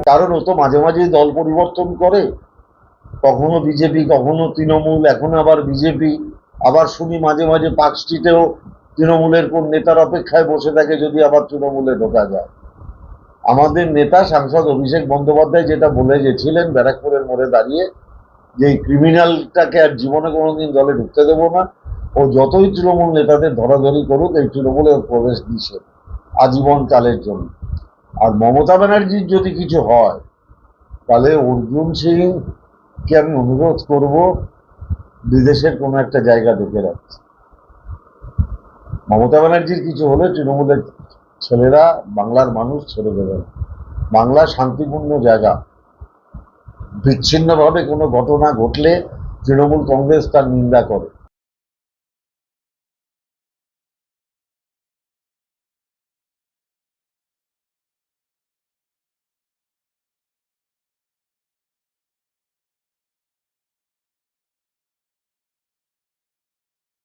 কারণ ও তো মাঝে মাঝে দল পরিবর্তন করে, কখনো বিজেপি, কখনো তৃণমূল, এখন আবার বিজেপি। আবার শুনি মাঝে মাঝে পার্ক স্ট্রিটেও তৃণমূলের কোন নেতার অপেক্ষায় বসে থাকে যদি আবার তৃণমূলে ঢোকা যায়। আমাদের নেতা সাংসদ অভিষেক বন্দ্যোপাধ্যায় যেটা বলে গেছিলেন ব্যারাকপুরের মোড়ে দাঁড়িয়ে, যে এই ক্রিমিনালটাকে আর জীবনে কোনোদিন দলে ঢুকতে দেবো না, ও যতই তৃণমূল নেতাদের ধরাধরি করুক এই তৃণমূলে ওর প্রবেশ নিষেধ আজীবন কালের জন্য। আর মমতা ব্যানার্জির যদি কিছু হয় তাহলে অর্জুন সিং কে আমি অনুরোধ করব বিদেশের কোনো একটা জায়গা ঢুকে রাখছে। মমতা ব্যানার্জির কিছু হলে তৃণমূলের ছেলেরা, বাংলার মানুষ ছেড়ে দেবে না। বাংলা শান্তিপূর্ণ জায়গা, বিচ্ছিন্নভাবে কোনো ঘটনা ঘটলে তৃণমূল কংগ্রেস তার নিন্দা করে।